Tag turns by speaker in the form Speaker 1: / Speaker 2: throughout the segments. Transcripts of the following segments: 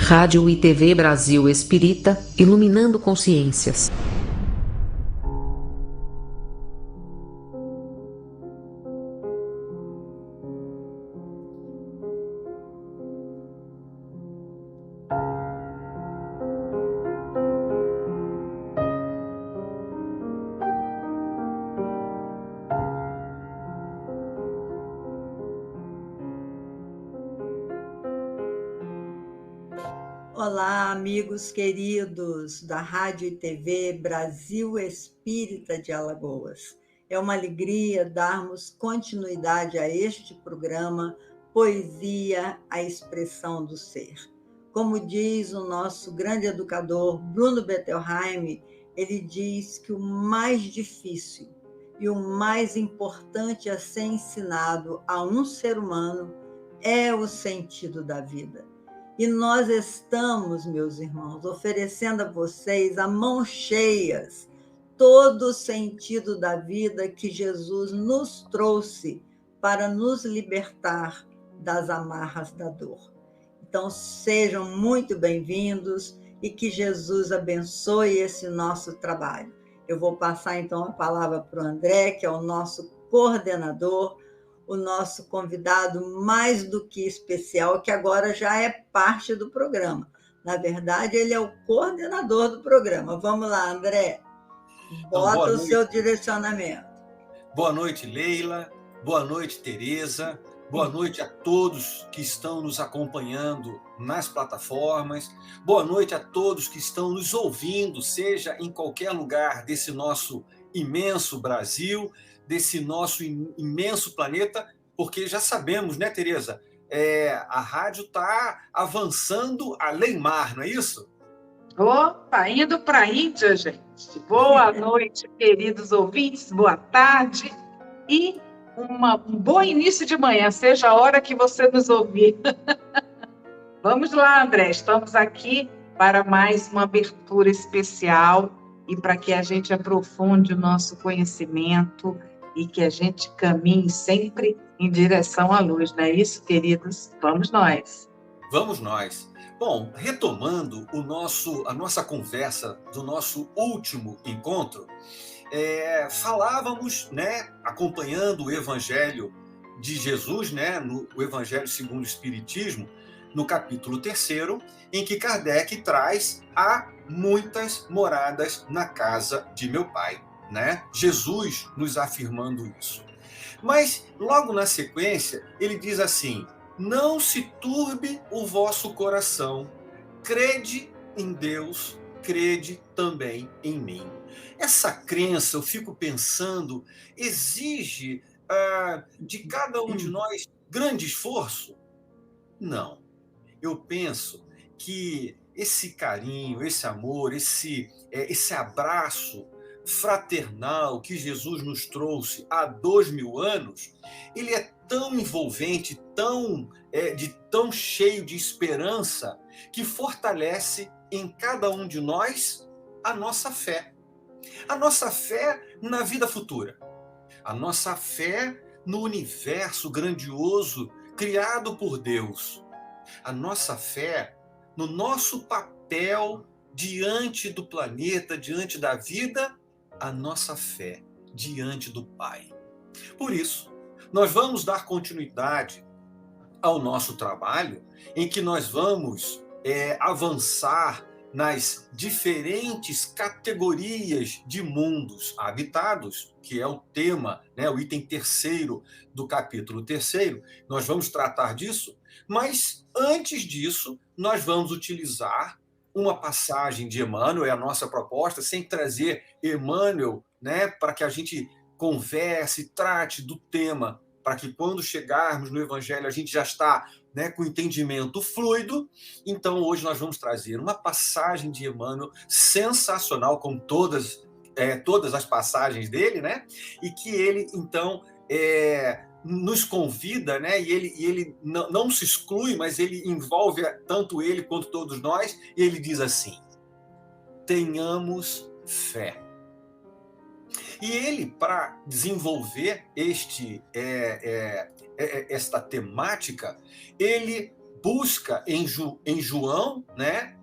Speaker 1: Rádio e TV Brasil Espírita, iluminando consciências.
Speaker 2: Olá, amigos queridos da Rádio e TV Brasil Espírita de Alagoas. É uma alegria darmos continuidade a este programa Poesia, a Expressão do Ser. Como diz o nosso grande educador Bruno Bettelheim, ele diz que o mais difícil e o mais importante a ser ensinado a um ser humano é o sentido da vida. E nós estamos, meus irmãos, oferecendo a vocês a mão cheias todo o sentido da vida que Jesus nos trouxe para nos libertar das amarras da dor. Então, sejam muito bem-vindos e que Jesus abençoe esse nosso trabalho. Eu vou passar, então, a palavra para o André, que é o nosso coordenador, o nosso convidado mais do que especial, que agora já é parte do programa. Na verdade, ele é o coordenador do programa. Vamos lá, André. Bota o seu direcionamento.
Speaker 3: Boa noite, Leila. Boa noite, Tereza. Boa noite a todos que estão nos acompanhando nas plataformas. Boa noite a todos que estão nos ouvindo, seja em qualquer lugar desse nosso imenso Brasil, desse nosso imenso planeta, porque já sabemos, né, Tereza? A rádio está avançando além mar, não é isso?
Speaker 4: Opa, indo para a Índia, gente. Boa noite, queridos ouvintes, boa tarde e um bom início de manhã, seja a hora que você nos ouvir. Vamos lá, André, estamos aqui para mais uma abertura especial e para que a gente aprofunde o nosso conhecimento e que a gente caminhe sempre em direção à luz, não é isso, queridos? Vamos nós.
Speaker 3: Vamos nós. Bom, retomando a nossa conversa do nosso último encontro, falávamos, né, acompanhando o Evangelho de Jesus, né, o Evangelho segundo o Espiritismo, no capítulo 3º, em que Kardec traz há muitas moradas na casa de meu Pai, né? Jesus nos afirmando isso. Mas, logo na sequência, ele diz assim: não se turbe o vosso coração, crede em Deus, crede também em mim. Essa crença, eu fico pensando, exige de cada um de nós grande esforço? Não. Eu penso que esse carinho, esse amor, esse abraço fraternal que Jesus nos trouxe há 2000 anos, ele é tão envolvente, tão cheio de esperança, que fortalece em cada um de nós a nossa fé. A nossa fé na vida futura. A nossa fé no universo grandioso criado por Deus. A nossa fé no nosso papel diante do planeta, diante da vida, a nossa fé diante do Pai. Por isso, nós vamos dar continuidade ao nosso trabalho, em que nós vamos avançar nas diferentes categorias de mundos habitados, que é o tema, né, o item 3º do capítulo 3º. Nós vamos tratar disso, mas antes disso, nós vamos utilizar uma passagem de Emmanuel, é a nossa proposta, sem trazer Emmanuel, né, para que a gente converse, trate do tema, para que quando chegarmos no Evangelho a gente já está, né, com entendimento fluido. Então, hoje nós vamos trazer uma passagem de Emmanuel sensacional, como todas as passagens dele, né? E que ele, então, nos convida, né? E ele não se exclui, mas ele envolve tanto ele quanto todos nós, e ele diz assim: tenhamos fé. E ele, para desenvolver esta temática, ele busca em João, né,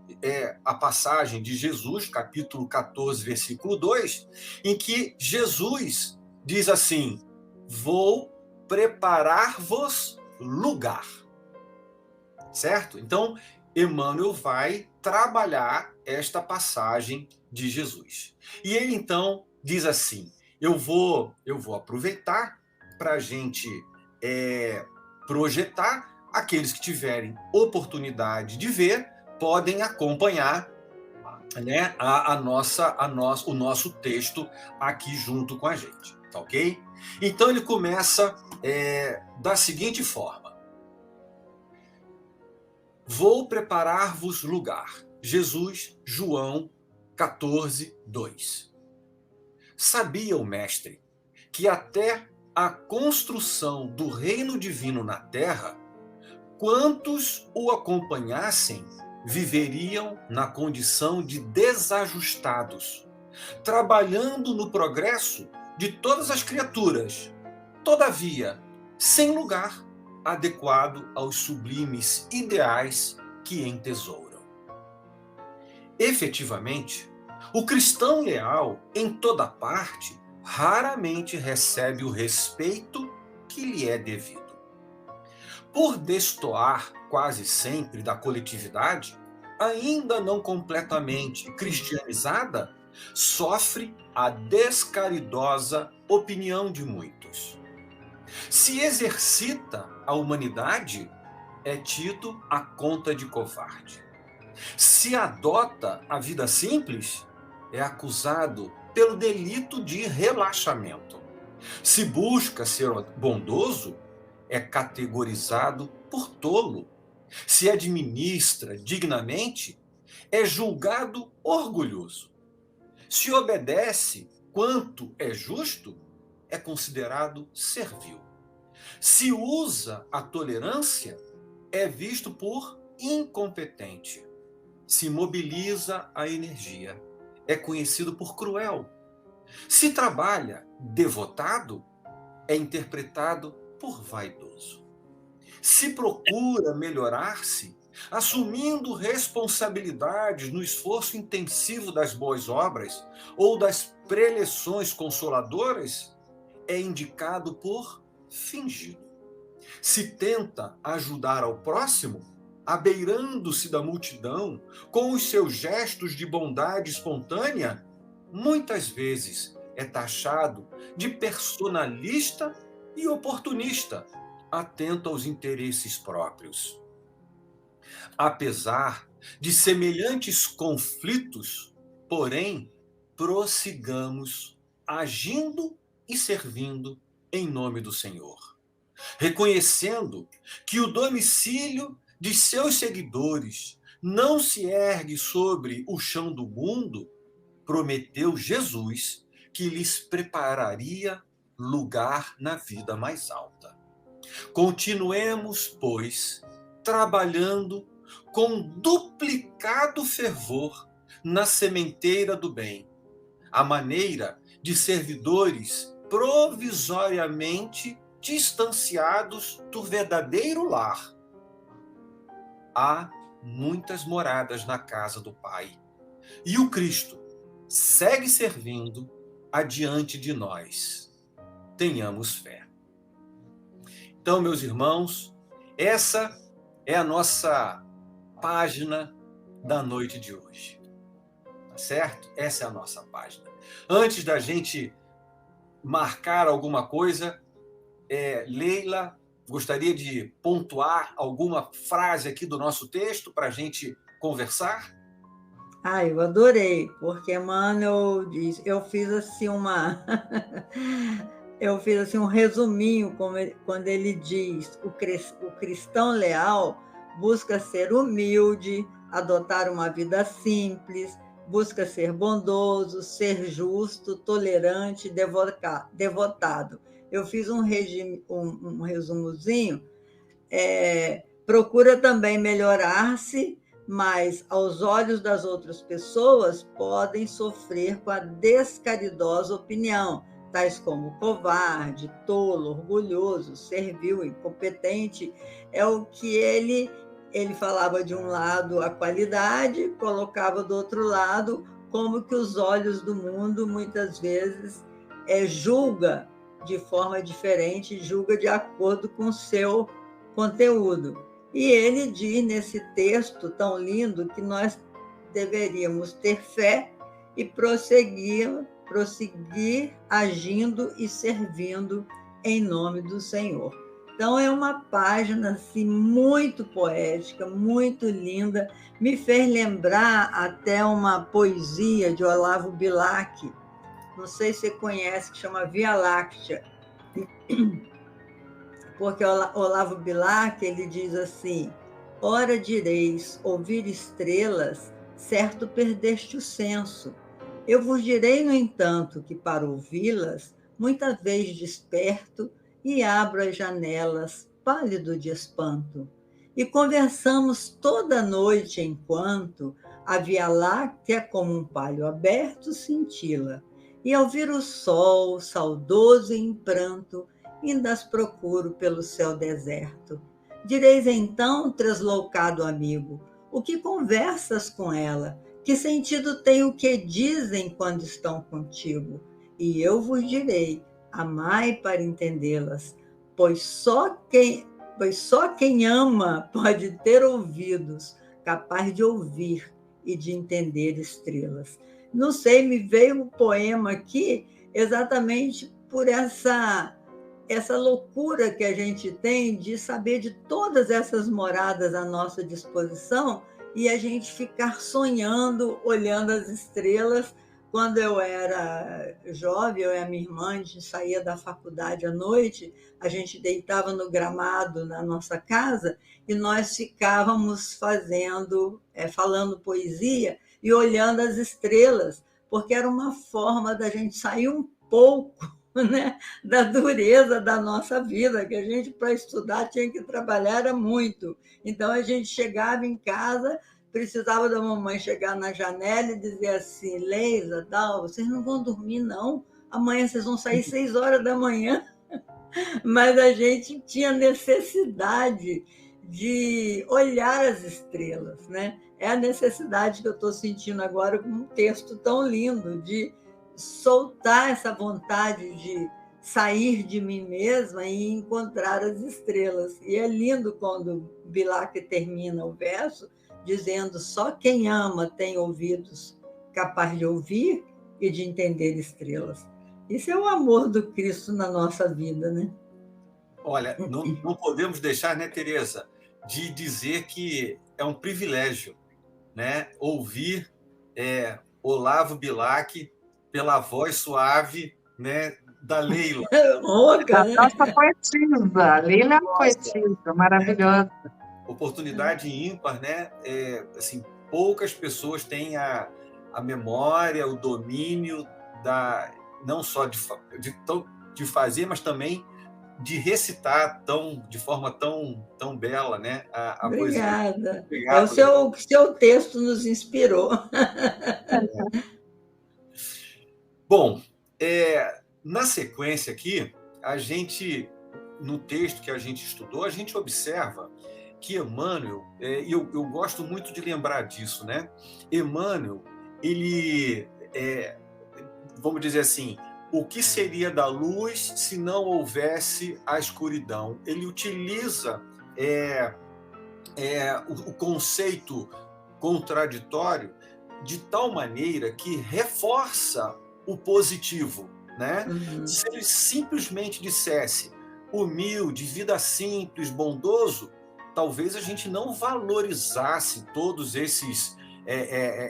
Speaker 3: a passagem de Jesus, capítulo 14, versículo 2, em que Jesus diz assim: vou preparar-vos lugar. Certo? Então, Emmanuel vai trabalhar esta passagem de Jesus. E ele, então, diz assim: eu vou aproveitar para a gente projetar. Aqueles que tiverem oportunidade de ver, podem acompanhar, né, o nosso texto aqui junto com a gente, tá ok? Então ele começa da seguinte forma: vou preparar-vos lugar. Jesus, João 14, 2. Sabia o mestre que até a construção do reino divino na terra, quantos o acompanhassem viveriam na condição de desajustados, trabalhando no progresso de todas as criaturas, todavia, sem lugar adequado aos sublimes ideais que entesouram. Efetivamente, o cristão leal, em toda parte, raramente recebe o respeito que lhe é devido. Por destoar quase sempre da coletividade, ainda não completamente cristianizada, sofre a descaridosa opinião de muitos. Se exercita a humanidade, é tido à conta de covarde. Se adota a vida simples, é acusado pelo delito de relaxamento. Se busca ser bondoso, é categorizado por tolo. Se administra dignamente, é julgado orgulhoso. Se obedece quanto é justo, é considerado servil. Se usa a tolerância, é visto por incompetente. Se mobiliza a energia, é conhecido por cruel. Se trabalha devotado, é interpretado por vaidoso. Se procura melhorar-se, assumindo responsabilidades no esforço intensivo das boas obras ou das preleções consoladoras, é indicado por fingido. Se tenta ajudar ao próximo, abeirando-se da multidão, com os seus gestos de bondade espontânea, muitas vezes é taxado de personalista e oportunista, atento aos interesses próprios. Apesar de semelhantes conflitos, porém, prossigamos agindo e servindo em nome do Senhor, reconhecendo que o domicílio de seus seguidores não se ergue sobre o chão do mundo, prometeu Jesus que lhes prepararia lugar na vida mais alta. Continuemos, pois, trabalhando com duplicado fervor na sementeira do bem, à maneira de servidores provisoriamente distanciados do verdadeiro lar. Há muitas moradas na casa do Pai, e o Cristo segue servindo adiante de nós. Tenhamos fé. Então, meus irmãos, essa é a nossa página da noite de hoje. Tá certo? Essa é a nossa página. Antes da gente marcar alguma coisa, Leila, gostaria de pontuar alguma frase aqui do nosso texto para a gente conversar?
Speaker 2: Eu adorei, porque Emmanuel diz, eu fiz assim um resuminho, quando ele diz, o cristão leal busca ser humilde, adotar uma vida simples, busca ser bondoso, ser justo, tolerante, devotado. Eu fiz um resumozinho, procura também melhorar-se, mas aos olhos das outras pessoas podem sofrer com a descaridosa opinião, tais como covarde, tolo, orgulhoso, servil, incompetente, é o que ele ele falava de um lado a qualidade, colocava do outro lado como que os olhos do mundo muitas vezes julga de forma diferente, julga de acordo com o seu conteúdo. E ele diz nesse texto tão lindo que nós deveríamos ter fé e prosseguir agindo e servindo em nome do Senhor. Então, é uma página assim, muito poética, muito linda. Me fez lembrar até uma poesia de Olavo Bilac, não sei se você conhece, que chama Via Láctea. Porque Olavo Bilac, ele diz assim: ora direis, ouvir estrelas, certo perdeste o senso. Eu vos direi, no entanto, que para ouvi-las, muita vez desperto e abro as janelas, pálido de espanto. E conversamos toda noite enquanto a Via Láctea, como um palho aberto, cintila. E ao vir o sol, saudoso e em pranto, ainda as procuro pelo céu deserto. Direis então, tresloucado amigo, o que conversas com ela? Que sentido tem o que dizem quando estão contigo? E eu vos direi, amai para entendê-las, pois só quem ama pode ter ouvidos, capaz de ouvir e de entender estrelas. Não sei, me veio um poema aqui exatamente por essa loucura que a gente tem de saber de todas essas moradas à nossa disposição e a gente ficar sonhando, olhando as estrelas. Quando eu era jovem, eu e a minha irmã, a gente saía da faculdade à noite, a gente deitava no gramado na nossa casa e nós ficávamos falando poesia e olhando as estrelas, porque era uma forma da gente sair um pouco, né, da dureza da nossa vida, que a gente, para estudar, tinha que trabalhar muito. Então, a gente chegava em casa, precisava da mamãe chegar na janela e dizer assim: Leila, vocês não vão dormir, não? Amanhã vocês vão sair 6 horas da manhã. Mas a gente tinha necessidade de olhar as estrelas, né? É a necessidade que eu estou sentindo agora com um texto tão lindo, de soltar essa vontade de sair de mim mesma e encontrar as estrelas. E é lindo quando Bilac termina o verso dizendo: só quem ama tem ouvidos capaz de ouvir e de entender estrelas. Isso é o amor do Cristo na nossa vida, né?
Speaker 3: Olha, não podemos deixar, né, Tereza, de dizer que é um privilégio, né, ouvir Olavo Bilac pela voz suave, né, da Leila.
Speaker 4: Rouca, né? Nossa poetisa, Leila é uma poetisa maravilhosa.
Speaker 3: Oportunidade ímpar, né? Assim, poucas pessoas têm a memória, o domínio não só de fazer, mas também de recitar de forma tão bela, né? A
Speaker 2: Obrigada.
Speaker 3: Poesia. Obrigado.
Speaker 2: O seu texto nos inspirou.
Speaker 3: Bom, na sequência aqui, no texto que a gente estudou, a gente observa que Emmanuel, e eu gosto muito de lembrar disso, né? Emmanuel, ele, vamos dizer assim, o que seria da luz se não houvesse a escuridão? Ele utiliza o conceito contraditório de tal maneira que reforça o positivo, né?
Speaker 2: Uhum.
Speaker 3: Se ele simplesmente dissesse humilde, vida simples, bondoso, talvez a gente não valorizasse todos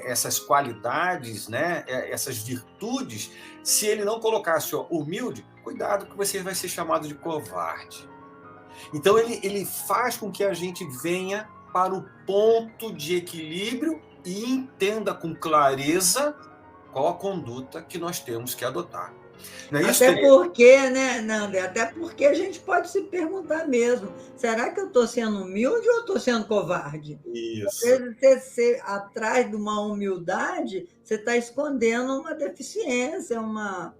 Speaker 3: essas qualidades, né? Essas virtudes. Se ele não colocasse humilde, cuidado que você vai ser chamado de covarde. Então ele faz com que a gente venha para o ponto de equilíbrio e entenda com clareza qual a conduta que nós temos que adotar. Não é isso,
Speaker 2: até porque, né, Nanda? Até porque a gente pode se perguntar mesmo: será que eu estou sendo humilde ou estou sendo covarde?
Speaker 3: Isso.
Speaker 2: Às vezes, você, atrás de uma humildade, você está escondendo uma deficiência, uma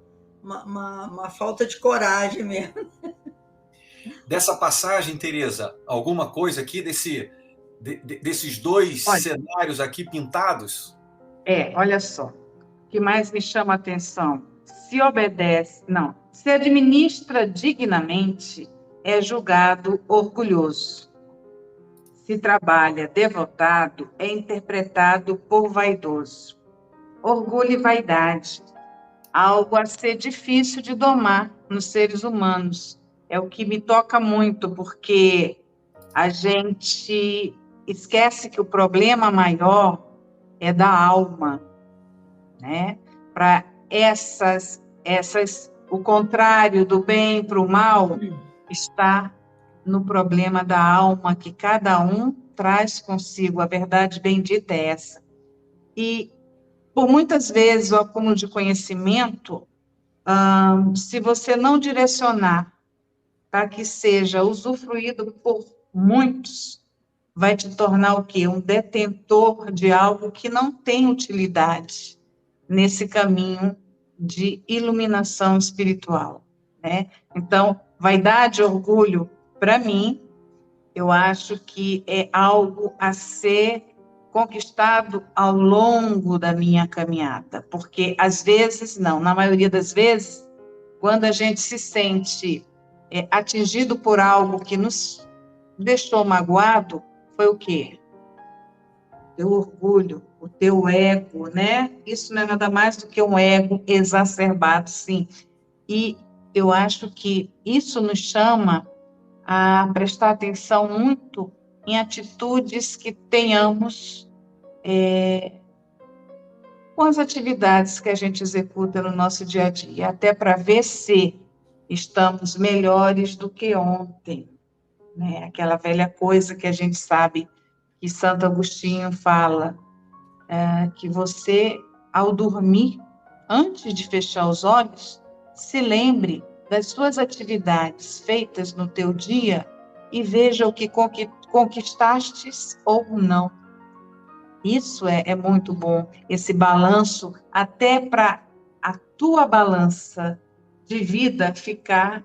Speaker 2: falta de coragem mesmo.
Speaker 3: Dessa passagem, Tereza, alguma coisa aqui desses dois
Speaker 4: Olha,
Speaker 3: cenários aqui pintados?
Speaker 4: olha só. O que mais me chama a atenção? Se obedece, não, se administra dignamente, é julgado orgulhoso. Se trabalha devotado, é interpretado por vaidoso. Orgulho e vaidade, algo a ser difícil de domar nos seres humanos. É o que me toca muito, porque a gente esquece que o problema maior é da alma, né? Para o contrário do bem para o mal está no problema da alma que cada um traz consigo. A verdade bendita é essa. E por muitas vezes o acúmulo de conhecimento, se você não direcionar para que seja usufruído por muitos, vai te tornar o quê? Um detentor de algo que não tem utilidade nesse caminho de iluminação espiritual, né? Então, vaidade e orgulho, para mim, eu acho que é algo a ser conquistado ao longo da minha caminhada, porque às vezes, não, na maioria das vezes, quando a gente se sente atingido por algo que nos deixou magoado, foi o quê? O teu orgulho, o teu ego, né? Isso não é nada mais do que um ego exacerbado, sim. E eu acho que isso nos chama a prestar atenção muito em atitudes que tenhamos com as atividades que a gente executa no nosso dia a dia, até para ver se estamos melhores do que ontem, né? Aquela velha coisa que a gente sabe que Santo Agostinho fala, que você, ao dormir, antes de fechar os olhos, se lembre das suas atividades feitas no teu dia e veja o que conquistastes ou não. Isso é muito bom, esse balanço, até para a tua balança de vida chegar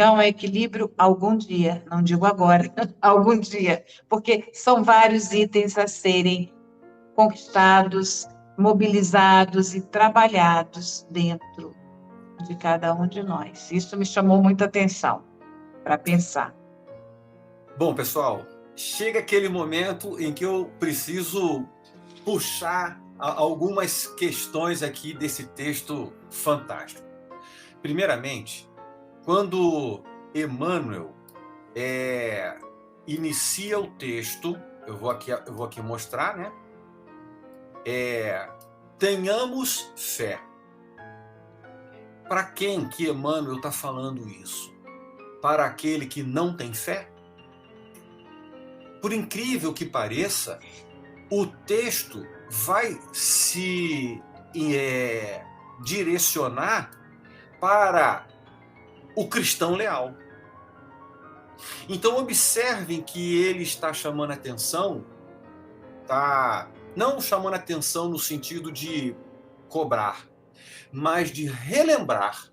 Speaker 4: a um equilíbrio algum dia, não digo agora, algum dia, porque são vários itens a serem conquistados, mobilizados e trabalhados dentro de cada um de nós. Isso me chamou muita atenção para pensar.
Speaker 3: Bom, pessoal, chega aquele momento em que eu preciso puxar algumas questões aqui desse texto fantástico. Primeiramente, quando Emmanuel inicia o texto, eu vou aqui mostrar, né? Tenhamos fé. Para quem que Emmanuel está falando isso? Para aquele que não tem fé? Por incrível que pareça, o texto vai se direcionar para o cristão leal. Então, observem que ele está chamando atenção, não chamando atenção no sentido de cobrar, mas de relembrar.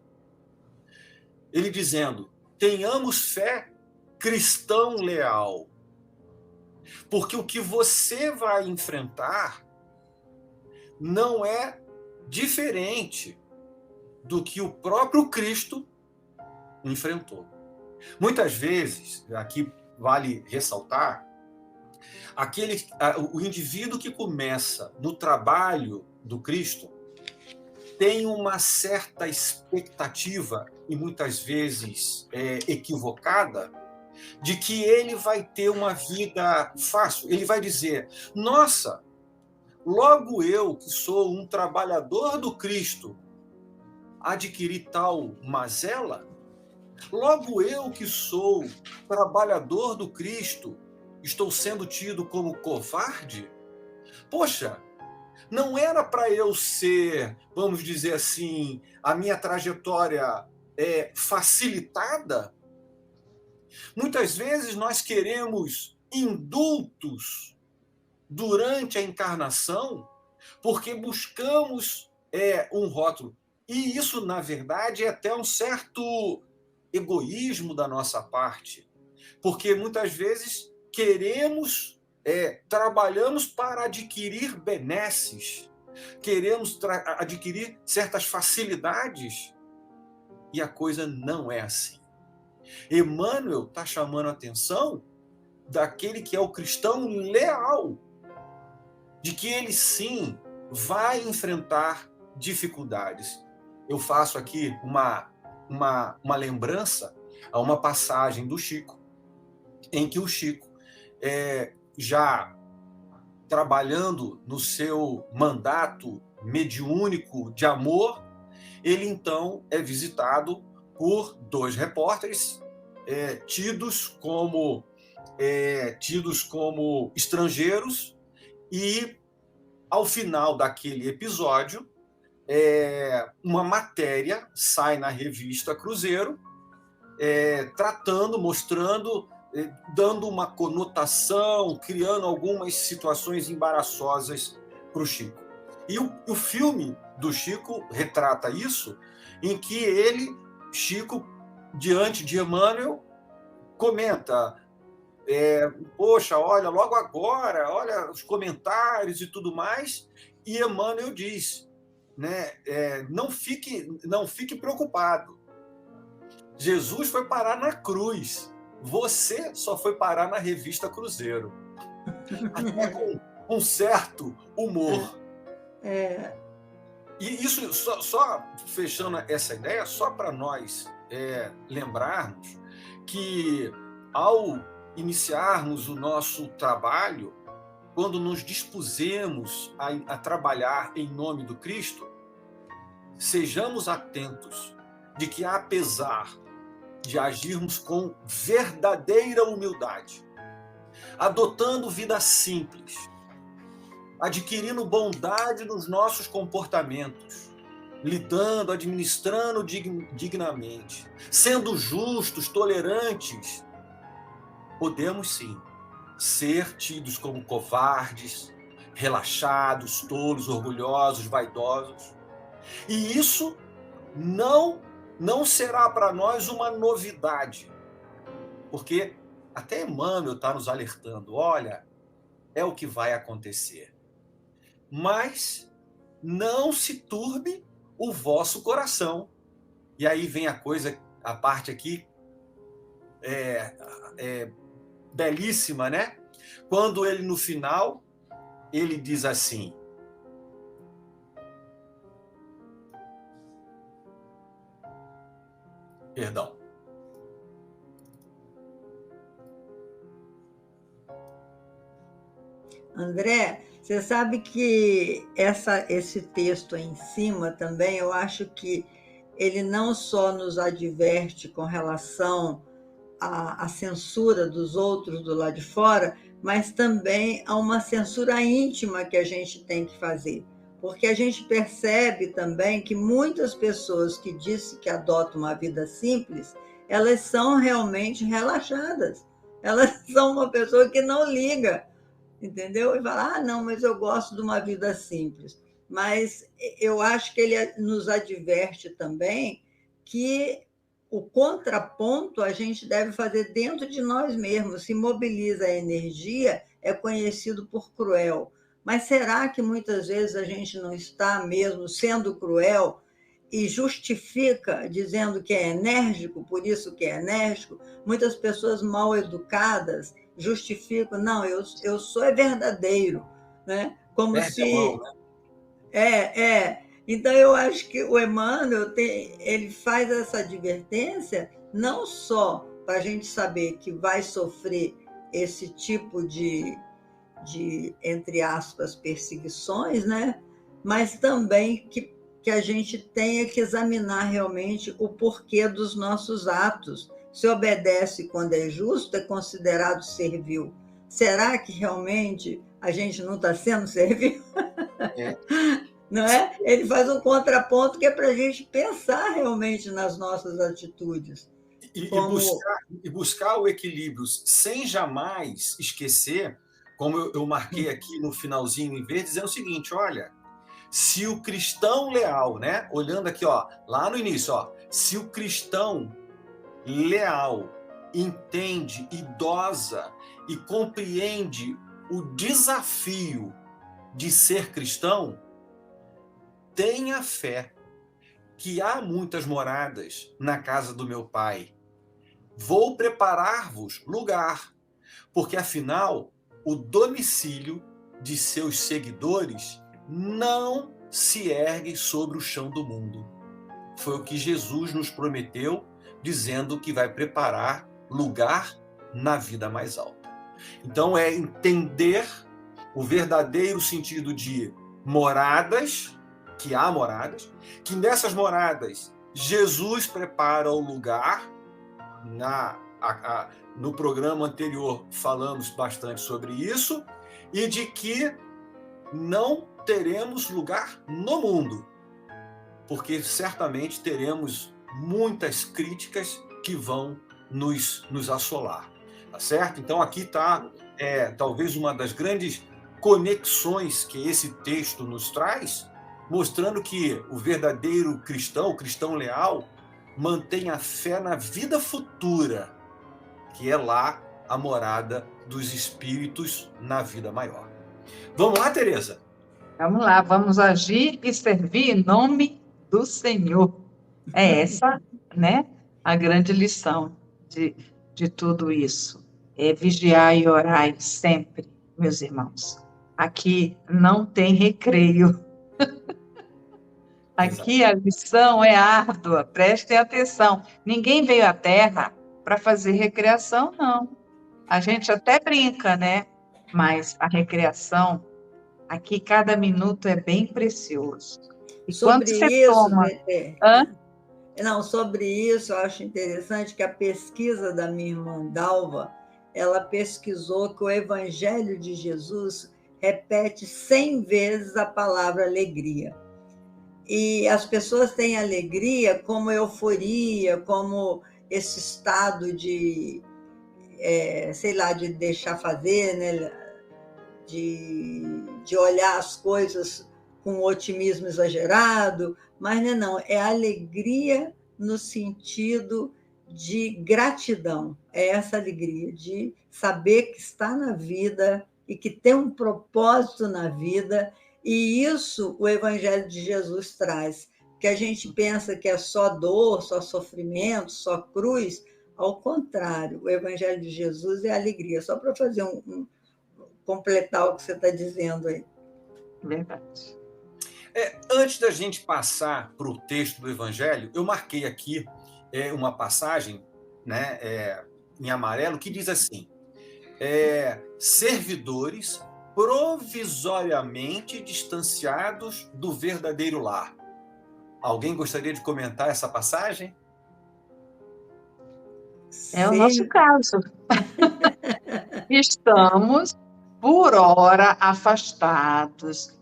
Speaker 3: Ele dizendo, tenhamos fé, cristão leal. Porque o que você vai enfrentar não é diferente do que o próprio Cristo enfrentou. Muitas vezes, aqui vale ressaltar, o indivíduo que começa no trabalho do Cristo tem uma certa expectativa, e muitas vezes equivocada, de que ele vai ter uma vida fácil. Ele vai dizer, nossa, logo eu, que sou um trabalhador do Cristo, adquiri tal mazela? Logo eu, que sou trabalhador do Cristo, estou sendo tido como covarde? Poxa, não era para eu ser, vamos dizer assim, a minha trajetória facilitada? Muitas vezes nós queremos indultos durante a encarnação porque buscamos um rótulo. E isso, na verdade, é até um certo egoísmo da nossa parte, porque muitas vezes queremos trabalhamos para adquirir benesses, queremos adquirir certas facilidades, e a coisa não é assim. Emmanuel está chamando a atenção daquele que é o cristão leal, de que ele sim vai enfrentar dificuldades. Eu faço aqui uma lembrança a uma passagem do Chico, em que o Chico, já trabalhando no seu mandato mediúnico de amor, ele então é visitado por 2 repórteres tidos como estrangeiros, e ao final daquele episódio, uma matéria sai na revista Cruzeiro, mostrando, dando uma conotação, criando algumas situações embaraçosas para o Chico. E o filme do Chico retrata isso, em que Chico, diante de Emmanuel, comenta: poxa, olha, logo agora, olha os comentários e tudo mais, e Emmanuel diz, né, não fique preocupado. Jesus foi parar na cruz. Você só foi parar na revista Cruzeiro. Até com um certo humor. E isso, só fechando essa ideia, só para nós lembrarmos que, ao iniciarmos o nosso trabalho, quando nos dispusemos a trabalhar em nome do Cristo, sejamos atentos de que, apesar de agirmos com verdadeira humildade, adotando vida simples, adquirindo bondade nos nossos comportamentos, lidando, administrando dignamente, sendo justos, tolerantes, podemos sim ser tidos como covardes, relaxados, tolos, orgulhosos, vaidosos. E isso não será para nós uma novidade, porque até Emmanuel está nos alertando: olha, é o que vai acontecer. Mas não se turbe o vosso coração. E aí vem a parte aqui belíssima, né? Quando ele, no final, ele diz assim: perdão.
Speaker 2: André, você sabe que esse texto aí em cima também, eu acho que ele não só nos adverte com relação à censura dos outros do lado de fora, mas também a uma censura íntima que a gente tem que fazer. Porque a gente percebe também que muitas pessoas que dizem que adotam uma vida simples, elas são realmente relaxadas. Elas são uma pessoa que não liga, entendeu? E fala: não, mas eu gosto de uma vida simples. Mas eu acho que ele nos adverte também que o contraponto a gente deve fazer dentro de nós mesmos. Se mobiliza a energia, é conhecido por cruel. Mas será que muitas vezes a gente não está mesmo sendo cruel e justifica dizendo que é enérgico, por isso que é enérgico? Muitas pessoas mal educadas justificam: não, eu sou verdadeiro, né? Como se... Então, eu acho que o Emmanuel ele faz essa advertência não só para a gente saber que vai sofrer esse tipo de, entre aspas, perseguições, né? Mas também que a gente tenha que examinar realmente o porquê dos nossos atos. Se obedece quando é justo, é considerado servil. Será que realmente a gente não está sendo servil? Não é? Ele faz um contraponto que é para a gente pensar realmente nas nossas atitudes.
Speaker 3: E buscar o equilíbrio, sem jamais esquecer, como eu marquei aqui no finalzinho em verde, dizendo o seguinte: olha, se o cristão leal, né? Olhando aqui, ó, lá no início, ó, se o cristão leal entende e dosa e compreende o desafio de ser cristão, tenha fé que há muitas moradas na casa do meu Pai. Vou preparar-vos lugar, porque afinal o domicílio de seus seguidores não se ergue sobre o chão do mundo. Foi o que Jesus nos prometeu, dizendo que vai preparar lugar na vida mais alta. Então é entender o verdadeiro sentido de moradas, que há moradas, que nessas moradas Jesus prepara o lugar. No programa anterior falamos bastante sobre isso, e de que não teremos lugar no mundo, porque certamente teremos muitas críticas que vão nos assolar, tá certo? Então aqui está talvez uma das grandes conexões que esse texto nos traz, mostrando que o verdadeiro cristão, o cristão leal, mantém a fé na vida futura, que é lá a morada dos espíritos na vida maior. Vamos lá, Tereza?
Speaker 4: Vamos lá, vamos agir e servir em nome do Senhor. É essa, né, a grande lição de tudo isso. É vigiar e orar sempre, meus irmãos. Aqui não tem recreio. Aqui a lição é árdua, prestem atenção. Ninguém veio à Terra para fazer recreação, não. A gente até brinca, né? Mas a recreação, aqui cada minuto é bem precioso. E
Speaker 2: sobre
Speaker 4: quando você
Speaker 2: isso,
Speaker 4: toma...
Speaker 2: Não, sobre isso, eu acho interessante que a pesquisa da minha irmã Dalva, ela pesquisou que o Evangelho de Jesus repete 100 vezes a palavra alegria. E as pessoas têm alegria como euforia, como esse estado de, sei lá, de deixar fazer, né? de olhar as coisas com um otimismo exagerado, mas não, é alegria no sentido de gratidão, é essa alegria de saber que está na vida e que tem um propósito na vida. E isso o Evangelho de Jesus traz, que a gente pensa que é só dor, só sofrimento, só cruz. Ao contrário, o Evangelho de Jesus é alegria. Só para fazer completar o que você está dizendo aí.
Speaker 4: Verdade.
Speaker 3: Antes da gente passar para o texto do Evangelho, eu marquei aqui uma passagem, né, em amarelo, que diz assim: servidores provisoriamente distanciados do verdadeiro lar. Alguém gostaria de comentar essa passagem?
Speaker 4: É o nosso caso. Estamos, por hora, afastados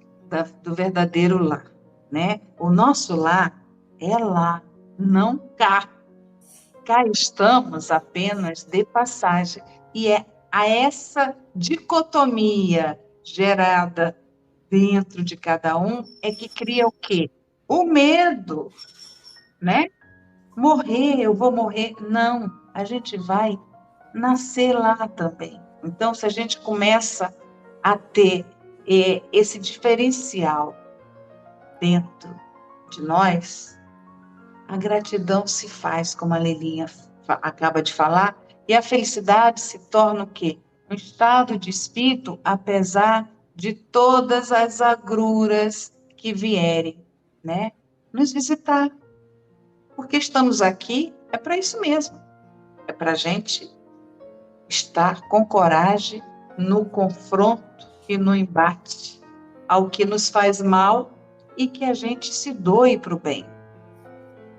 Speaker 4: do verdadeiro lar, né? O nosso lar é lá, não cá. Cá estamos apenas de passagem. E é a essa dicotomia gerada dentro de cada um é que cria o quê? O medo, né? Morrer, eu vou morrer. Não, a gente vai nascer lá também. Então, se a gente começa a ter esse diferencial dentro de nós, a gratidão se faz, como a Lelinha acaba de falar, e a felicidade se torna o quê? Um estado de espírito, apesar de todas as agruras que vierem, né? Nos visitar. Porque estamos aqui, é para isso mesmo. É para a gente estar com coragem no confronto e no embate ao que nos faz mal e que a gente se doe para o bem.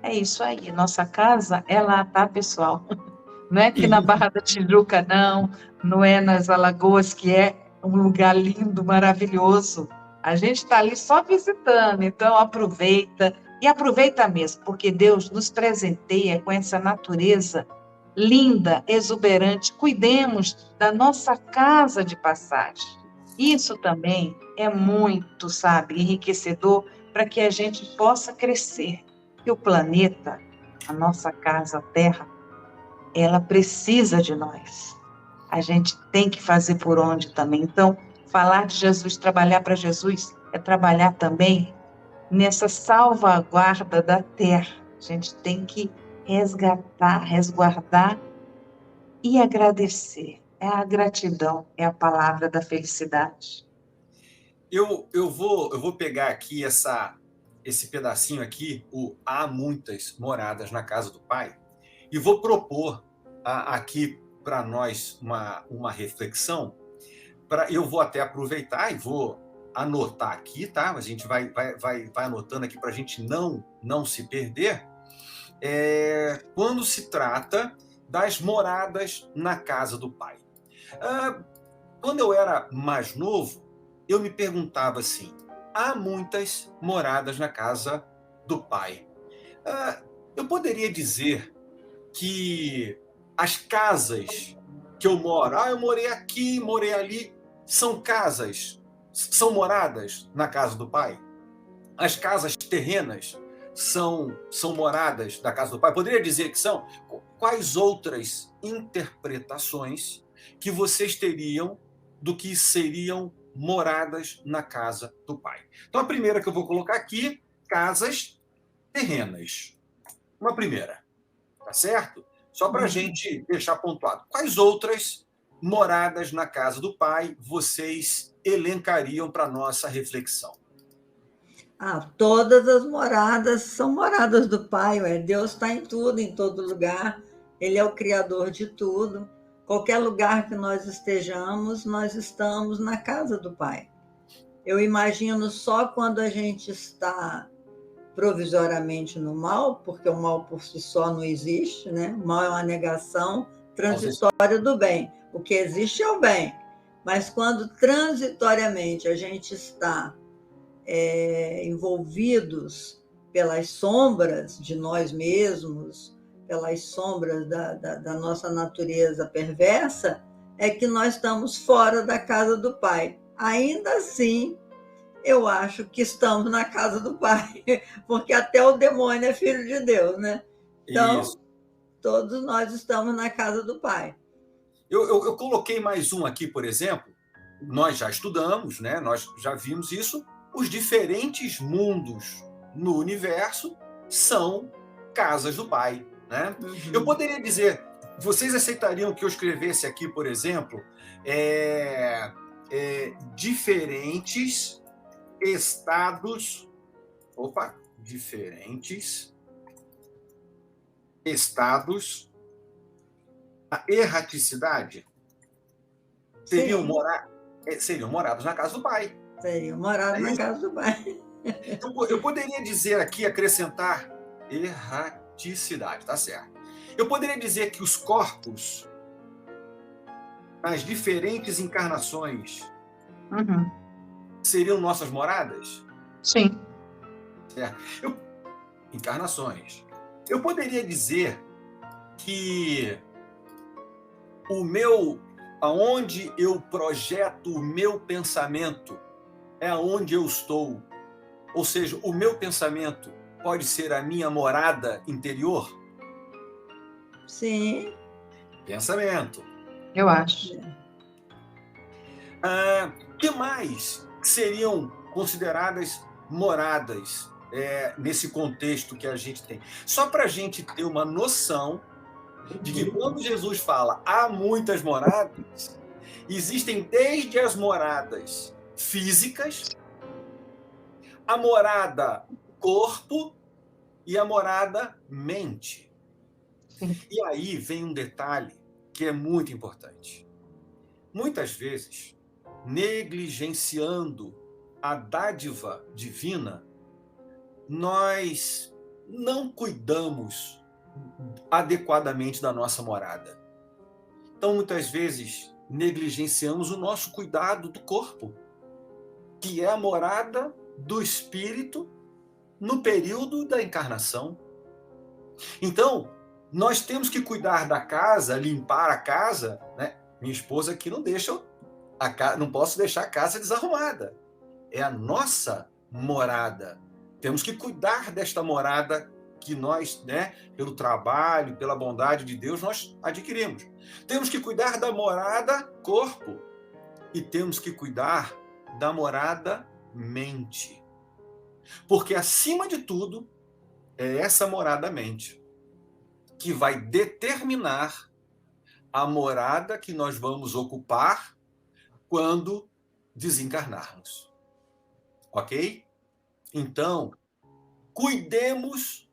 Speaker 4: É isso aí. Nossa casa é lá, tá, pessoal? Não é aqui na Barra da Tijuca, não é nas Alagoas, que é um lugar lindo, maravilhoso. A gente está ali só visitando, então aproveita, e aproveita mesmo, porque Deus nos presenteia com essa natureza linda, exuberante. Cuidemos da nossa casa de passagem. Isso também é muito, sabe, enriquecedor para que a gente possa crescer. E o planeta, a nossa casa, a Terra, ela precisa de nós. a gente tem que fazer por onde também. Então, falar de Jesus, trabalhar para Jesus, é trabalhar também nessa salvaguarda da terra. A gente tem que resgatar, resguardar e agradecer. É a gratidão, é a palavra da felicidade.
Speaker 3: Eu vou pegar aqui esse pedacinho aqui, o há muitas moradas na casa do Pai, e vou propor aqui para nós uma reflexão. Eu vou até aproveitar e vou anotar aqui, tá? A gente vai anotando aqui para a gente não se perder. Quando se trata das moradas na casa do Pai. Quando eu era mais novo, eu me perguntava assim: há muitas moradas na casa do Pai. Eu poderia dizer que as casas que eu moro, eu morei aqui, morei ali, são casas, são moradas na casa do Pai? As casas terrenas são moradas da casa do Pai? Poderia dizer que são? Quais outras interpretações que vocês teriam do que seriam moradas na casa do Pai? Então, a primeira que eu vou colocar aqui, casas terrenas. Uma primeira, tá certo? Só para a gente deixar pontuado. Quais outras moradas na casa do Pai vocês elencariam para nossa reflexão?
Speaker 2: Todas as moradas são moradas do Pai. Deus está em tudo, em todo lugar. Ele é o Criador de tudo. Qualquer lugar que nós estejamos, nós estamos na casa do Pai. Eu imagino só quando a gente está provisoriamente no mal, porque o mal por si só não existe, né? O mal é uma negação transitória do bem. O que existe é o bem. Mas quando transitoriamente a gente está envolvidos pelas sombras de nós mesmos, pelas sombras da nossa natureza perversa, é que nós estamos fora da casa do Pai. Ainda assim, eu acho que estamos na casa do Pai, porque até o demônio é filho de Deus, né? Então, isso. Todos nós estamos na casa do Pai.
Speaker 3: Eu coloquei mais um aqui, por exemplo. Nós já estudamos, né? Nós já vimos isso. Os diferentes mundos no universo são casas do Pai, né? Uhum. Eu poderia dizer, vocês aceitariam que eu escrevesse aqui, por exemplo, diferentes estados... diferentes estados da erraticidade seriam morados na casa do Pai.
Speaker 2: Seriam morados na casa do Pai.
Speaker 3: Eu poderia dizer aqui, acrescentar erraticidade, tá certo? Eu poderia dizer que os corpos, nas diferentes encarnações, seriam nossas moradas?
Speaker 4: Sim.
Speaker 3: Certo. Encarnações. Eu poderia dizer que aonde eu projeto o meu pensamento é aonde eu estou. Ou seja, o meu pensamento pode ser a minha morada interior?
Speaker 2: Sim.
Speaker 3: Pensamento.
Speaker 4: Eu acho.
Speaker 3: Que mais seriam consideradas moradas nesse contexto que a gente tem? Só para a gente ter uma noção de que quando Jesus fala há muitas moradas, existem desde as moradas físicas, a morada corpo e a morada mente.
Speaker 4: Sim.
Speaker 3: E aí vem um detalhe que é muito importante. Muitas vezes, negligenciando a dádiva divina, nós não cuidamos adequadamente da nossa morada. Então, muitas vezes, negligenciamos o nosso cuidado do corpo, que é a morada do espírito no período da encarnação. Então, nós temos que cuidar da casa, limpar a casa, né? Minha esposa aqui não posso deixar a casa desarrumada. É a nossa morada. Temos que cuidar desta morada que nós, né, pelo trabalho, pela bondade de Deus, nós adquirimos. Temos que cuidar da morada corpo e temos que cuidar da morada mente. Porque, acima de tudo, é essa morada mente que vai determinar a morada que nós vamos ocupar quando desencarnarmos. Ok? Então, cuidemos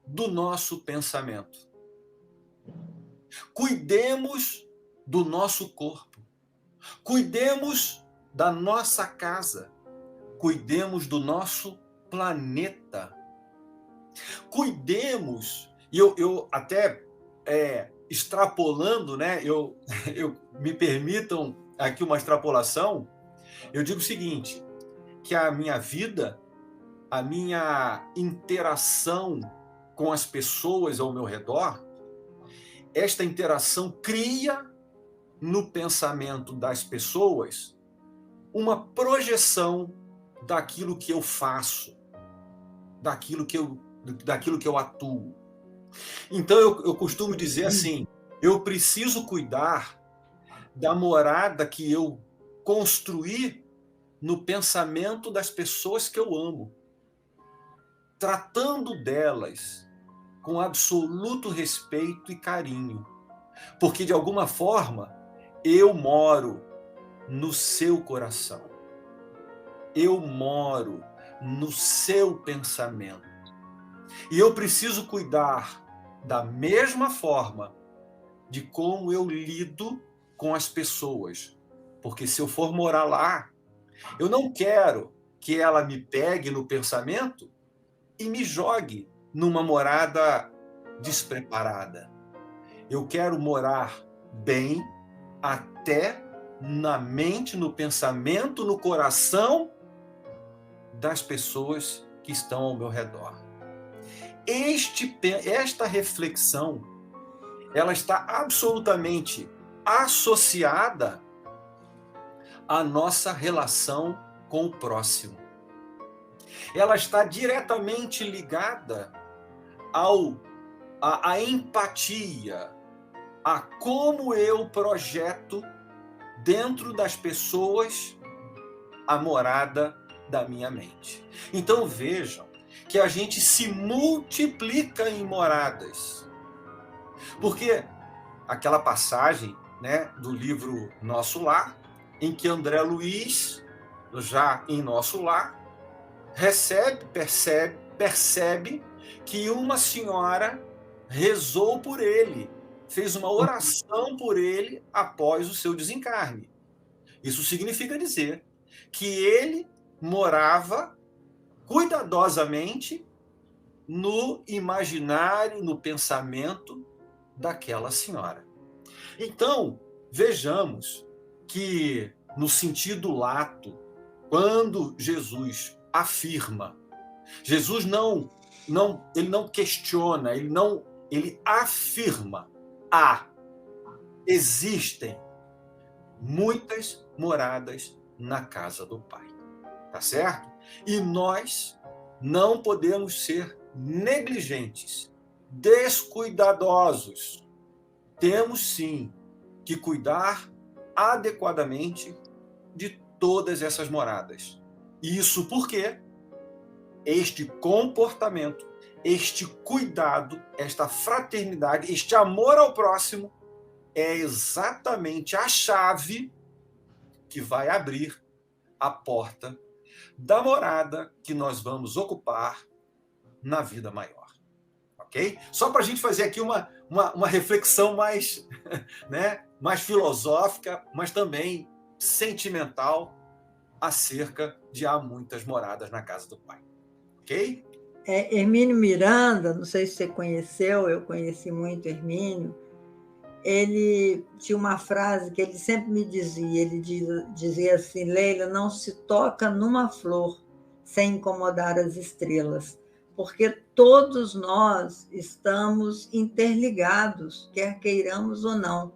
Speaker 3: do nosso pensamento. Cuidemos do nosso corpo. Cuidemos da nossa casa. Cuidemos do nosso planeta. Cuidemos, e eu até extrapolando, né? Eu me permitam aqui uma extrapolação, eu digo o seguinte, que a minha vida, a minha interação com as pessoas ao meu redor, esta interação cria no pensamento das pessoas uma projeção daquilo que eu faço, daquilo que eu atuo. Então eu costumo dizer assim, eu preciso cuidar da morada que eu construí no pensamento das pessoas que eu amo, tratando delas com absoluto respeito e carinho, porque de alguma forma eu moro no seu coração, eu moro no seu pensamento, e eu preciso cuidar da mesma forma de como eu lido com as pessoas, porque se eu for morar lá, eu não quero que ela me pegue no pensamento e me jogue numa morada despreparada. Eu quero morar bem até na mente, no pensamento, no coração das pessoas que estão ao meu redor. Esta reflexão, ela está absolutamente associada à nossa relação com o próximo. Ela está diretamente ligada à empatia, a como eu projeto dentro das pessoas a morada da minha mente. Então vejam que a gente se multiplica em moradas. Porque aquela passagem, né, do livro Nosso Lar, em que André Luiz, já em Nosso Lar, percebe que uma senhora rezou por ele, fez uma oração por ele após o seu desencarne. Isso significa dizer que ele morava cuidadosamente no imaginário, no pensamento daquela senhora. Então, vejamos que, no sentido lato, quando Jesus afirma, Jesus ele não questiona, ele afirma: existem muitas moradas na casa do Pai. Tá certo? E nós não podemos ser negligentes, descuidadosos. Temos sim que cuidar adequadamente de todas essas moradas. Isso porque este comportamento, este cuidado, esta fraternidade, este amor ao próximo é exatamente a chave que vai abrir a porta da morada que nós vamos ocupar na vida maior. Ok? Só para a gente fazer aqui uma reflexão mais, né, mais filosófica, mas também sentimental acerca de há muitas moradas na casa do Pai. Ok?
Speaker 2: Hermínio Miranda, não sei se você conheceu, eu conheci muito Hermínio, ele tinha uma frase que ele sempre me dizia, ele dizia assim: Leila, não se toca numa flor sem incomodar as estrelas, porque todos nós estamos interligados, quer queiramos ou não.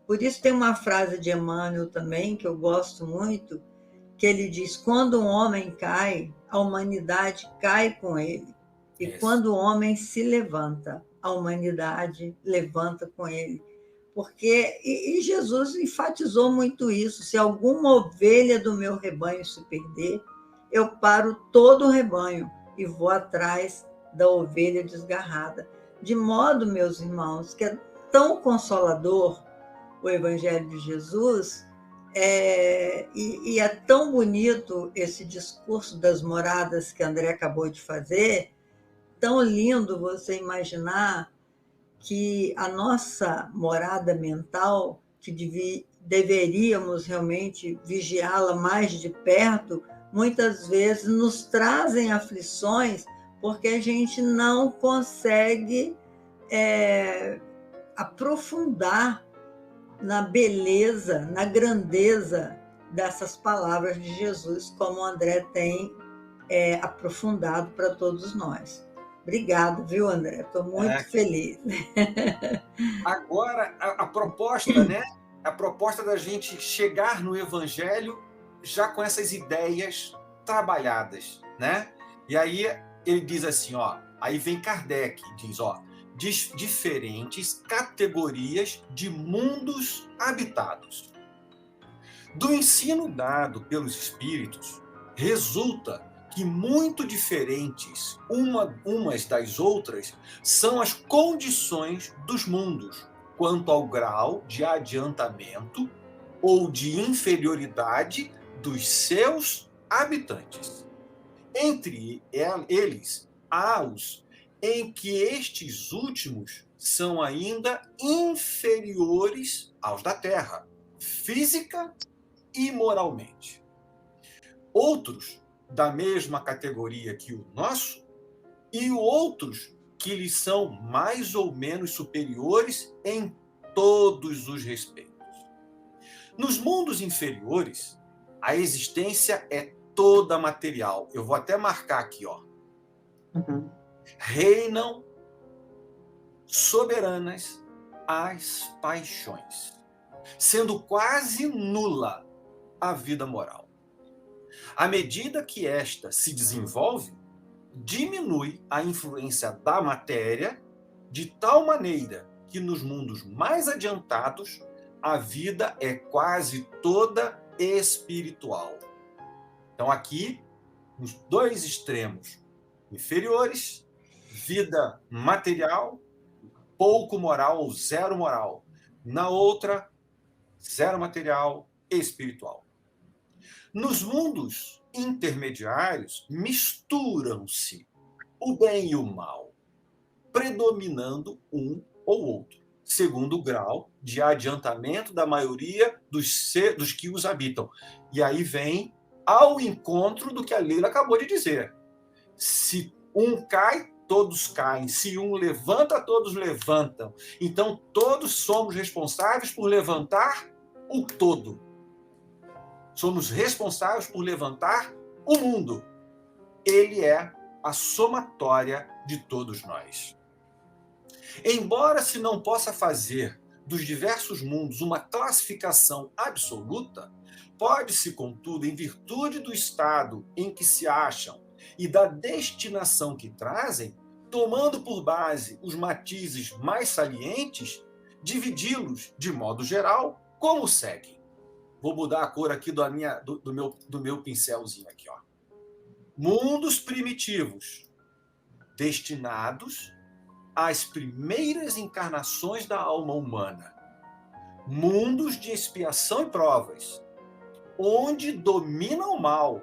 Speaker 2: Por isso tem uma frase de Emmanuel também, que eu gosto muito, que ele diz: quando um homem cai, a humanidade cai com ele. E quando o homem se levanta, a humanidade levanta com ele. Porque, e Jesus enfatizou muito isso, se alguma ovelha do meu rebanho se perder, eu paro todo o rebanho e vou atrás da ovelha desgarrada. De modo, meus irmãos, que é tão consolador o Evangelho de Jesus, e é tão bonito esse discurso das moradas que André acabou de fazer, tão lindo você imaginar que a nossa morada mental, que deveríamos realmente vigiá-la mais de perto, muitas vezes nos trazem aflições porque a gente não consegue aprofundar na beleza, na grandeza dessas palavras de Jesus, como o André tem aprofundado para todos nós. Obrigada, viu, André? Estou muito feliz.
Speaker 3: Agora, a proposta, né? A proposta da gente chegar no Evangelho já com essas ideias trabalhadas, né? E aí ele diz assim, ó, aí vem Kardec, diz, ó, diferentes categorias de mundos habitados. Do ensino dado pelos espíritos, resulta que muito diferentes umas das outras são as condições dos mundos, quanto ao grau de adiantamento ou de inferioridade dos seus habitantes. Entre eles, há os em que estes últimos são ainda inferiores aos da Terra, física e moralmente. Outros da mesma categoria que o nosso, e outros que lhes são mais ou menos superiores em todos os respeitos. Nos mundos inferiores, a existência é toda material. Eu vou até marcar aqui, ó.
Speaker 4: Uhum.
Speaker 3: Reinam soberanas as paixões, sendo quase nula a vida moral. À medida que esta se desenvolve, diminui a influência da matéria de tal maneira que nos mundos mais adiantados a vida é quase toda espiritual. Então aqui, nos dois extremos inferiores, vida material, pouco moral ou zero moral. Na outra, zero material, espiritual. Nos mundos intermediários, misturam-se o bem e o mal, predominando um ou outro, segundo o grau de adiantamento da maioria dos que os habitam. E aí vem ao encontro do que a Leila acabou de dizer. Se um cai, todos caem. Se um levanta, todos levantam. Então, todos somos responsáveis por levantar o todo. Somos responsáveis por levantar o mundo. Ele é a somatória de todos nós. Embora se não possa fazer dos diversos mundos uma classificação absoluta, pode-se, contudo, em virtude do estado em que se acham e da destinação que trazem, tomando por base os matizes mais salientes, dividi-los, de modo geral, como segue. Vou mudar a cor aqui do meu pincelzinho aqui, ó. Mundos primitivos, destinados às primeiras encarnações da alma humana. Mundos de expiação e provas, onde domina o mal.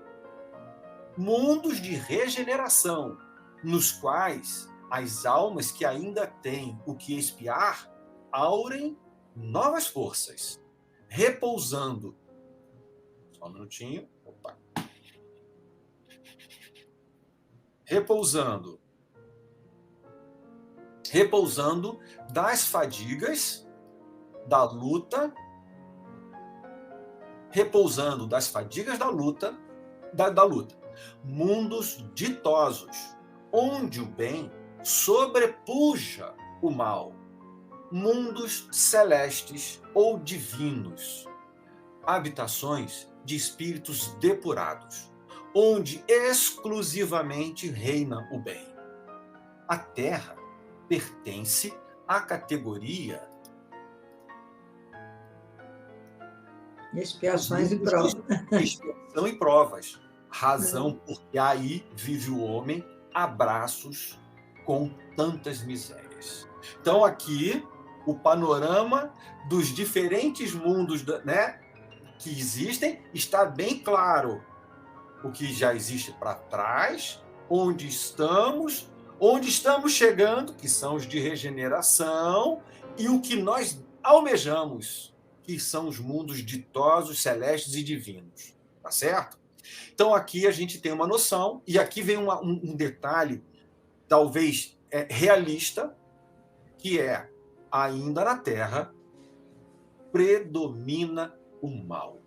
Speaker 3: Mundos de regeneração, nos quais as almas que ainda têm o que expiar aurem novas forças, repousando. Só um minutinho. Opa. Repousando das fadigas da luta, repousando das fadigas da luta, da luta. Mundos ditosos, onde o bem sobrepuja o mal. Mundos celestes ou divinos, habitações de espíritos depurados, onde exclusivamente reina o bem. a Terra pertence à categoria
Speaker 2: Expiações e provas.
Speaker 3: expiação e provas. Razão porque aí vive o homem a braços com tantas misérias. Então, aqui, o panorama dos diferentes mundos, né, que existem está bem claro. O que já existe para trás, onde estamos chegando, que são os de regeneração, e o que nós almejamos, que são os mundos ditosos, celestes e divinos. Tá certo? Então, aqui a gente tem uma noção, e aqui vem um detalhe, talvez realista, que é, ainda na Terra, predomina o mal.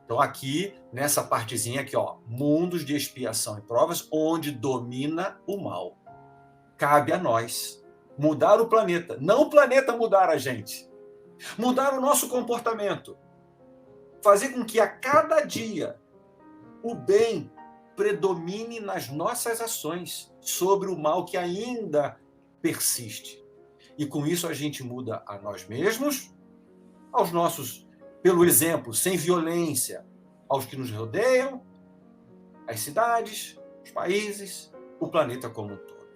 Speaker 3: Então, aqui, nessa partezinha aqui, ó, mundos de expiação e provas, onde domina o mal. Cabe a nós mudar o planeta. Não o planeta mudar a gente. Mudar o nosso comportamento. Fazer com que a cada dia o bem predomine nas nossas ações sobre o mal que ainda persiste. E com isso a gente muda a nós mesmos, aos nossos, pelo exemplo, sem violência, aos que nos rodeiam, as cidades, os países, o planeta como um todo.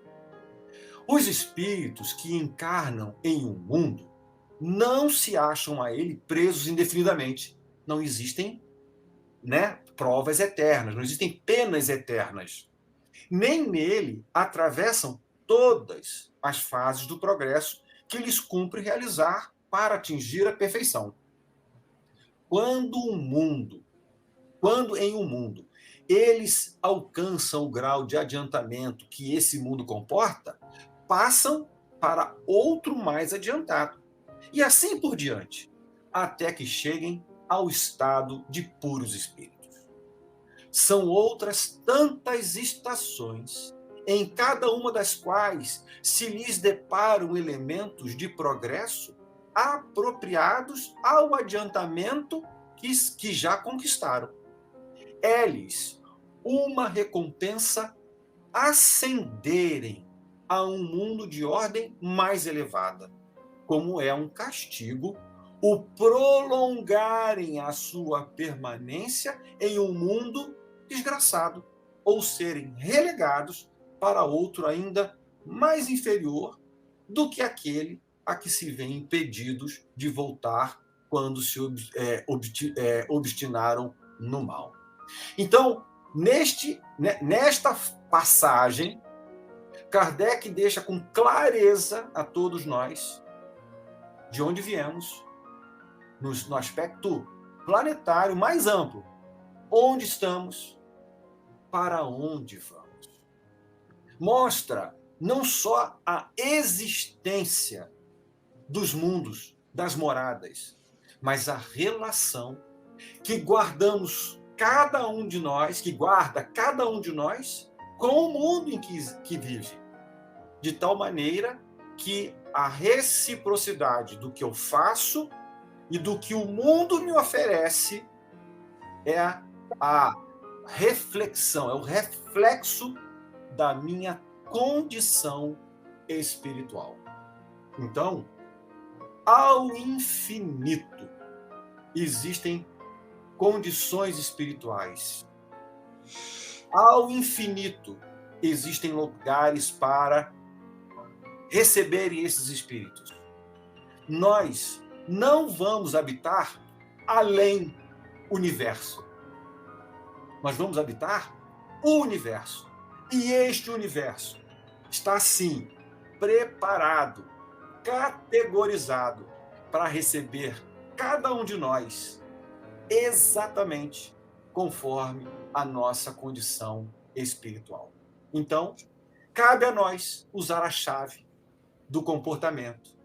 Speaker 3: Os espíritos que encarnam em um mundo não se acham a ele presos indefinidamente. Não existem, né, provas eternas, não existem penas eternas. Nem nele atravessam todas as fases do progresso que lhes cumpre realizar para atingir a perfeição. Quando em um mundo eles alcançam o grau de adiantamento que esse mundo comporta, passam para outro mais adiantado. E assim por diante, até que cheguem ao estado de puros espíritos. São outras tantas estações, em cada uma das quais se lhes deparam elementos de progresso apropriados ao adiantamento que já conquistaram. É-lhes uma recompensa ascenderem a um mundo de ordem mais elevada, como é um castigo o prolongarem a sua permanência em um mundo desgraçado, ou serem relegados para outro ainda mais inferior do que aquele a que se veem impedidos de voltar quando se obstinaram no mal. Então, nesta passagem, Kardec deixa com clareza a todos nós de onde viemos, no aspecto planetário mais amplo, onde estamos, para onde vamos. Mostra não só a existência dos mundos, das moradas, mas a relação que guardamos cada um de nós, que guarda cada um de nós com o mundo em que vive, de tal maneira que a reciprocidade do que eu faço e do que o mundo me oferece é a reflexão, é o reflexo da minha condição espiritual. Então, ao infinito existem condições espirituais. Ao infinito existem lugares para receberem esses espíritos. Nós não vamos habitar além universo. Nós vamos habitar o universo. E este universo está, sim, preparado, categorizado para receber cada um de nós exatamente conforme a nossa condição espiritual. Então, cabe a nós usar a chave do comportamento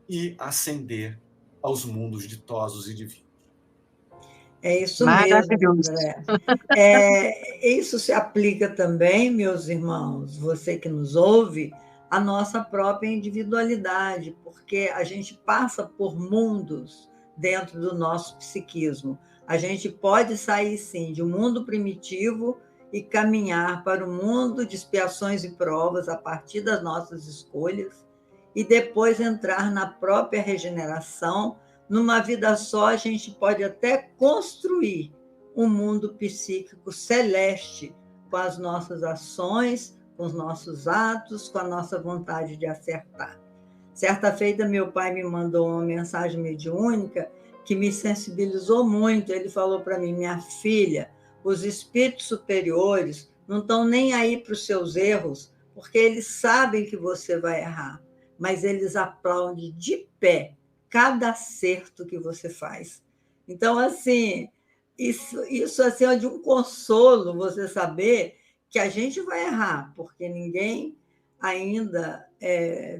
Speaker 3: e ascender aos mundos ditosos e divinos.
Speaker 2: É isso mesmo, André. Isso se aplica também, meus irmãos, você que nos ouve, à nossa própria individualidade, porque a gente passa por mundos dentro do nosso psiquismo. A gente pode sair, sim, de um mundo primitivo e caminhar para o mundo de expiações e provas a partir das nossas escolhas e depois entrar na própria regeneração. Numa vida só, a gente pode até construir um mundo psíquico celeste com as nossas ações, com os nossos atos, com a nossa vontade de acertar. Certa feita, meu pai me mandou uma mensagem mediúnica que me sensibilizou muito. Ele falou para mim: minha filha, os espíritos superiores não estão nem aí para os seus erros, porque eles sabem que você vai errar, mas eles aplaudem de pé cada acerto que você faz. Então, assim, isso assim, é de um consolo você saber que a gente vai errar, porque ninguém ainda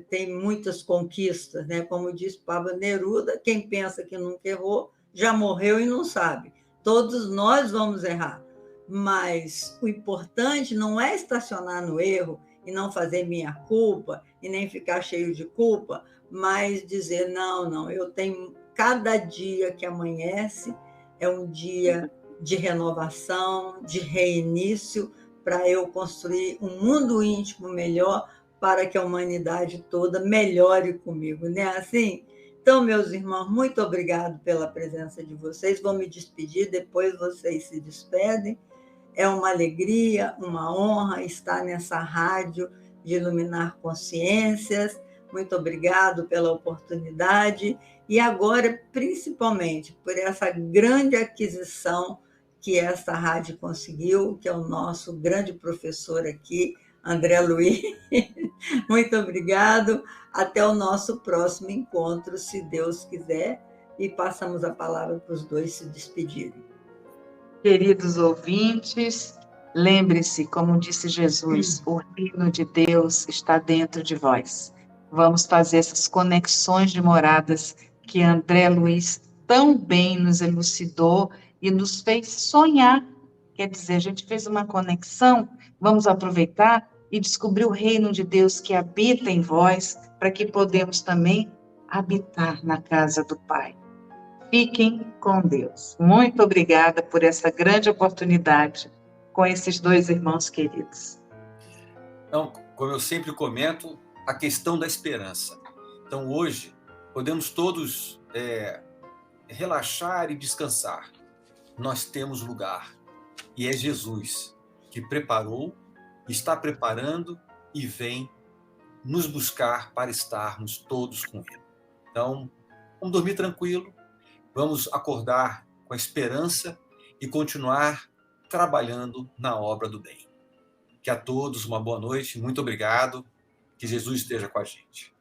Speaker 2: tem muitas conquistas, né? Como diz Pablo Neruda, quem pensa que nunca errou já morreu e não sabe. Todos nós vamos errar, mas o importante não é estacionar no erro e não fazer minha culpa e nem ficar cheio de culpa, mas dizer, não, eu tenho... Cada dia que amanhece é um dia de renovação, de reinício, para eu construir um mundo íntimo melhor, para que a humanidade toda melhore comigo, né? Assim, então, meus irmãos, muito obrigado pela presença de vocês. Vou me despedir, depois vocês se despedem. É uma alegria, uma honra estar nessa rádio de iluminar consciências. Muito obrigado pela oportunidade e agora, principalmente, por essa grande aquisição que essa rádio conseguiu, que é o nosso grande professor aqui, André Luiz. Muito obrigado. Até o nosso próximo encontro, se Deus quiser, e passamos a palavra para os dois se despedirem.
Speaker 4: Queridos ouvintes, lembre-se, como disse Jesus, o reino de Deus está dentro de vós. Vamos fazer essas conexões de moradas que André Luiz tão bem nos elucidou e nos fez sonhar. Quer dizer, a gente fez uma conexão, vamos aproveitar e descobrir o reino de Deus que habita em vós, para que podemos também habitar na casa do Pai. Fiquem com Deus. Muito obrigada por essa grande oportunidade com esses dois irmãos queridos.
Speaker 3: Então, como eu sempre comento, a questão da esperança. Então, hoje, podemos todos relaxar e descansar. Nós temos lugar. E é Jesus que preparou, está preparando e vem nos buscar para estarmos todos com Ele. Então, vamos dormir tranquilo, vamos acordar com a esperança e continuar trabalhando na obra do bem. Que a todos uma boa noite, muito obrigado, que Jesus esteja com a gente.